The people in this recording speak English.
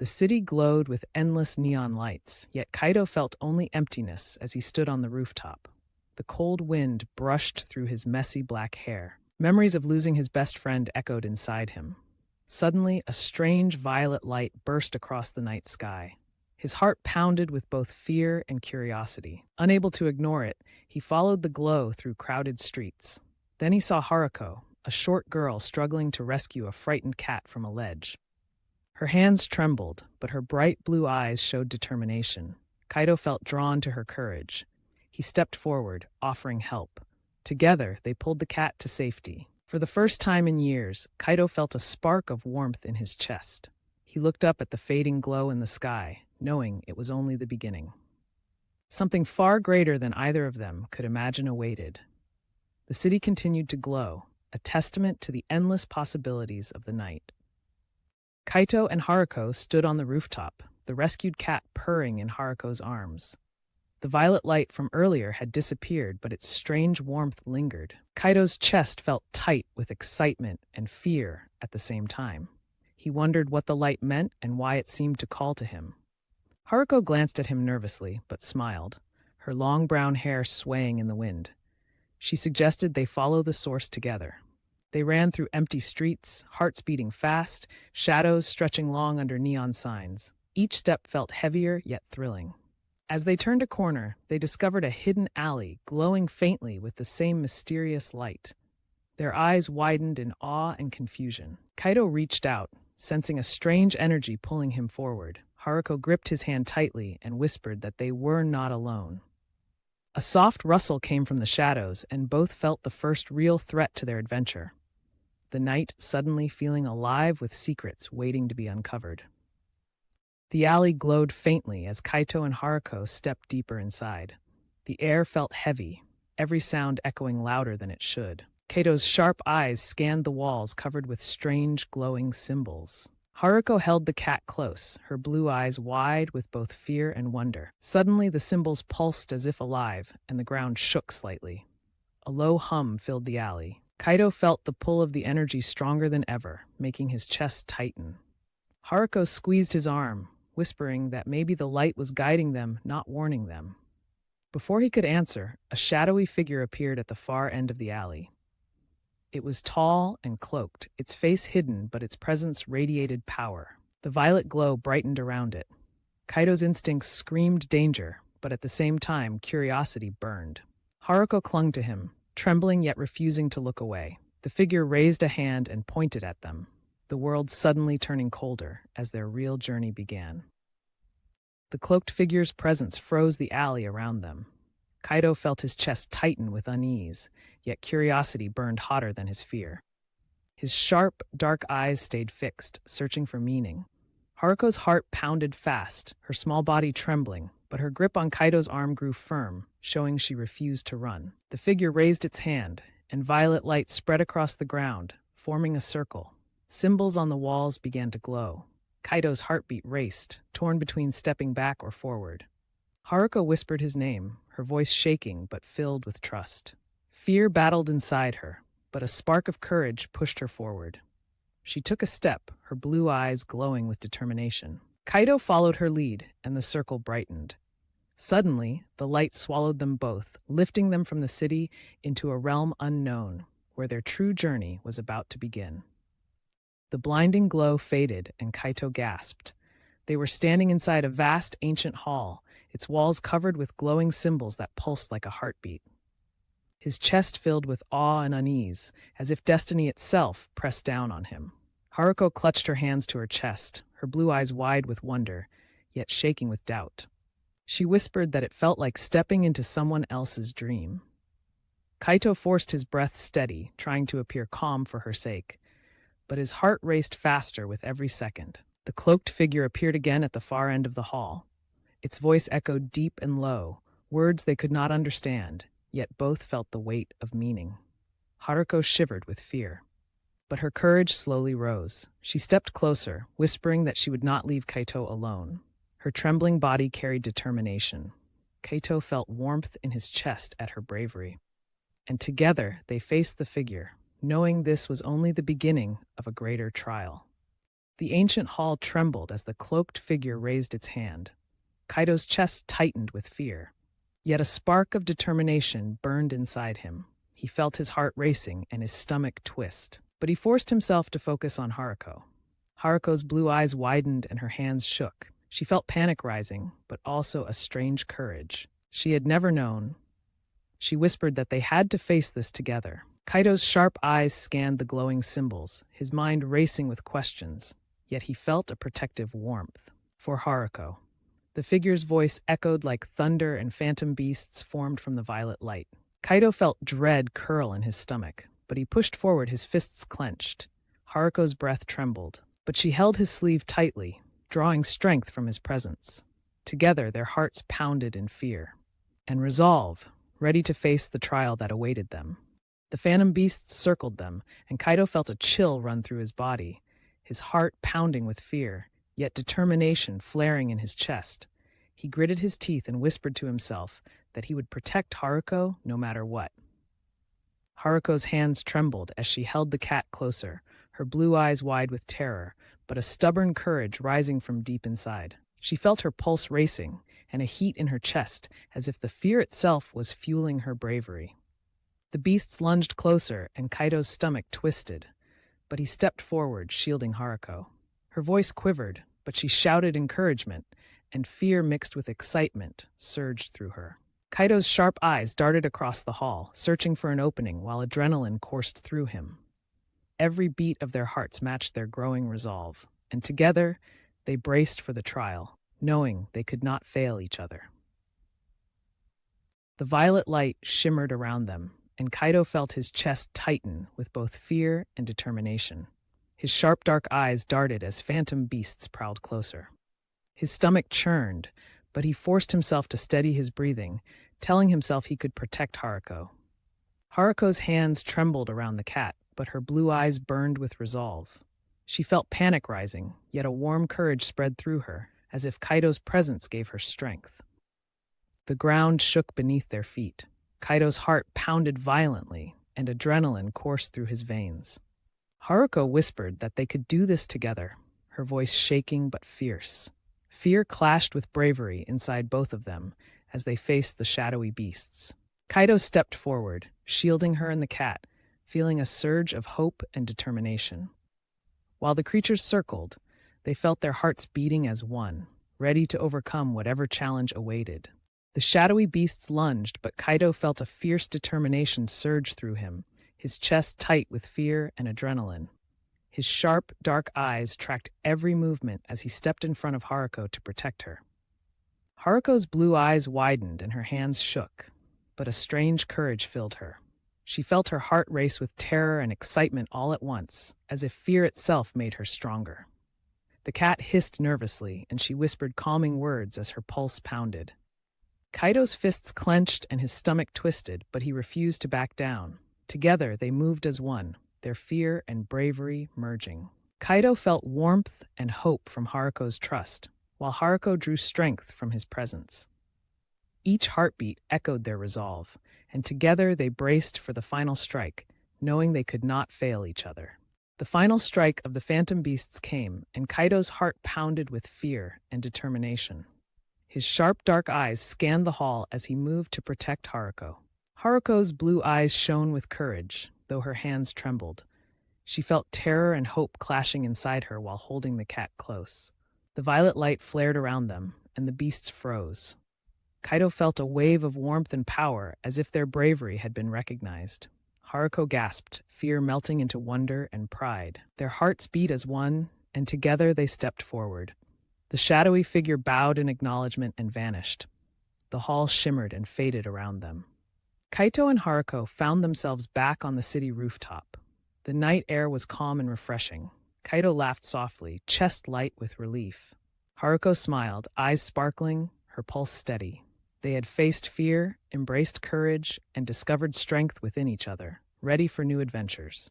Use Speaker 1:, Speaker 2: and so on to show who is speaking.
Speaker 1: The city glowed with endless neon lights, yet Kaito felt only emptiness as he stood on the rooftop. The cold wind brushed through his messy black hair. Memories of losing his best friend echoed inside him. Suddenly, a strange violet light burst across the night sky. His heart pounded with both fear and curiosity. Unable to ignore it, he followed the glow through crowded streets. Then he saw Haruko, a short girl struggling to rescue a frightened cat from a ledge. Her hands trembled, but her bright blue eyes showed determination. Kaito felt drawn to her courage. He stepped forward, offering help. Together, they pulled the cat to safety. For the first time in years, Kaito felt a spark of warmth in his chest. He looked up at the fading glow in the sky, knowing it was only the beginning. Something far greater than either of them could imagine awaited. The city continued to glow, a testament to the endless possibilities of the night. Kaito and Haruko stood on the rooftop, the rescued cat purring in Haruko's arms. The violet light from earlier had disappeared, but its strange warmth lingered. Kaito's chest felt tight with excitement and fear at the same time. He wondered what the light meant and why it seemed to call to him. Haruko glanced at him nervously, but smiled, her long brown hair swaying in the wind. She suggested they follow the source together. They ran through empty streets, hearts beating fast, shadows stretching long under neon signs. Each step felt heavier yet thrilling. As they turned a corner, they discovered a hidden alley glowing faintly with the same mysterious light. Their eyes widened in awe and confusion. Kaito reached out, sensing a strange energy pulling him forward. Haruko gripped his hand tightly and whispered that they were not alone. A soft rustle came from the shadows, and both felt the first real threat to their adventure. The night suddenly feeling alive with secrets waiting to be uncovered. The alley glowed faintly as Kaito and Haruko stepped deeper inside. The air felt heavy, every sound echoing louder than it should. Kaito's sharp eyes scanned the walls covered with strange glowing symbols. Haruko held the cat close, her blue eyes wide with both fear and wonder. Suddenly the symbols pulsed as if alive, and the ground shook slightly. A low hum filled the alley. Kaito felt the pull of the energy stronger than ever, making his chest tighten. Haruko squeezed his arm, whispering that maybe the light was guiding them, not warning them. Before he could answer, a shadowy figure appeared at the far end of the alley. It was tall and cloaked, its face hidden, but its presence radiated power. The violet glow brightened around it. Kaito's instincts screamed danger, but at the same time, curiosity burned. Haruko clung to him, trembling yet refusing to look away. The figure raised a hand and pointed at them, the world suddenly turning colder as their real journey began. The cloaked figure's presence froze the alley around them. Kaito felt his chest tighten with unease, yet curiosity burned hotter than his fear. His sharp, dark eyes stayed fixed, searching for meaning. Haruko's heart pounded fast, her small body trembling, but her grip on Kaito's arm grew firm, showing she refused to run. The figure raised its hand, and violet light spread across the ground, forming a circle. Symbols on the walls began to glow. Kaito's heartbeat raced, torn between stepping back or forward. Haruko whispered his name, her voice shaking but filled with trust. Fear battled inside her, but a spark of courage pushed her forward. She took a step, her blue eyes glowing with determination. Kaito followed her lead, and the circle brightened. Suddenly, the light swallowed them both, lifting them from the city into a realm unknown, where their true journey was about to begin. The blinding glow faded, and Kaito gasped. They were standing inside a vast, ancient hall, its walls covered with glowing symbols that pulsed like a heartbeat. His chest filled with awe and unease, as if destiny itself pressed down on him. Haruko clutched her hands to her chest, her blue eyes wide with wonder, yet shaking with doubt. She whispered that it felt like stepping into someone else's dream. Kaito forced his breath steady, trying to appear calm for her sake, but his heart raced faster with every second. The cloaked figure appeared again at the far end of the hall. Its voice echoed deep and low, words they could not understand, yet both felt the weight of meaning. Haruko shivered with fear. But her courage slowly rose. She stepped closer, whispering that she would not leave Kaito alone. Her trembling body carried determination. Kaito felt warmth in his chest at her bravery. And together they faced the figure, knowing this was only the beginning of a greater trial. The ancient hall trembled as the cloaked figure raised its hand. Kaito's chest tightened with fear. Yet a spark of determination burned inside him. He felt his heart racing and his stomach twist. But he forced himself to focus on Haruko. Haruko's blue eyes widened and her hands shook. She felt panic rising, but also a strange courage. She had never known. She whispered that they had to face this together. Kaito's sharp eyes scanned the glowing symbols, his mind racing with questions. Yet he felt a protective warmth. For Haruko. The figure's voice echoed like thunder and phantom beasts formed from the violet light. Kaito felt dread curl in his stomach, but he pushed forward, his fists clenched. Haruko's breath trembled, but she held his sleeve tightly, drawing strength from his presence. Together, their hearts pounded in fear and resolve, ready to face the trial that awaited them. The phantom beasts circled them, and Kaito felt a chill run through his body, his heart pounding with fear, yet determination flaring in his chest. He gritted his teeth and whispered to himself that he would protect Haruko no matter what. Haruko's hands trembled as she held the cat closer, her blue eyes wide with terror, but a stubborn courage rising from deep inside. She felt her pulse racing and a heat in her chest, as if the fear itself was fueling her bravery. The beasts lunged closer, and Kaito's stomach twisted, but he stepped forward, shielding Haruko. Her voice quivered, but she shouted encouragement, and fear mixed with excitement surged through her. Kaito's sharp eyes darted across the hall, searching for an opening while adrenaline coursed through him. Every beat of their hearts matched their growing resolve, and together they braced for the trial, knowing they could not fail each other. The violet light shimmered around them, and Kaito felt his chest tighten with both fear and determination. His sharp dark eyes darted as phantom beasts prowled closer. His stomach churned, but he forced himself to steady his breathing, telling himself he could protect Haruko. Haruko's hands trembled around the cat, but her blue eyes burned with resolve. She felt panic rising, yet a warm courage spread through her, as if Kaito's presence gave her strength. The ground shook beneath their feet. Kaito's heart pounded violently, and adrenaline coursed through his veins. Haruko whispered that they could do this together, her voice shaking but fierce. Fear clashed with bravery inside both of them as they faced the shadowy beasts. Kaito stepped forward, shielding her and the cat, feeling a surge of hope and determination. While the creatures circled, they felt their hearts beating as one, ready to overcome whatever challenge awaited. The shadowy beasts lunged, but Kaito felt a fierce determination surge through him, his chest tight with fear and adrenaline. His sharp, dark eyes tracked every movement as he stepped in front of Haruko to protect her. Haruko's blue eyes widened and her hands shook, but a strange courage filled her. She felt her heart race with terror and excitement all at once, as if fear itself made her stronger. The cat hissed nervously, and she whispered calming words as her pulse pounded. Kaito's fists clenched and his stomach twisted, but he refused to back down. Together, they moved as one, their fear and bravery merging. Kaito felt warmth and hope from Haruko's trust, while Haruko drew strength from his presence. Each heartbeat echoed their resolve, and together they braced for the final strike, knowing they could not fail each other. The final strike of the phantom beasts came, and Kaito's heart pounded with fear and determination. His sharp, dark eyes scanned the hall as he moved to protect Haruko. Haruko's blue eyes shone with courage, though her hands trembled. She felt terror and hope clashing inside her while holding the cat close. The violet light flared around them, and the beasts froze. Kaito felt a wave of warmth and power, as if their bravery had been recognized. Haruko gasped, fear melting into wonder and pride. Their hearts beat as one, and together they stepped forward. The shadowy figure bowed in acknowledgement and vanished. The hall shimmered and faded around them. Kaito and Haruko found themselves back on the city rooftop. The night air was calm and refreshing. Kaito laughed softly, chest light with relief. Haruko smiled, eyes sparkling, her pulse steady. They had faced fear, embraced courage, and discovered strength within each other, ready for new adventures.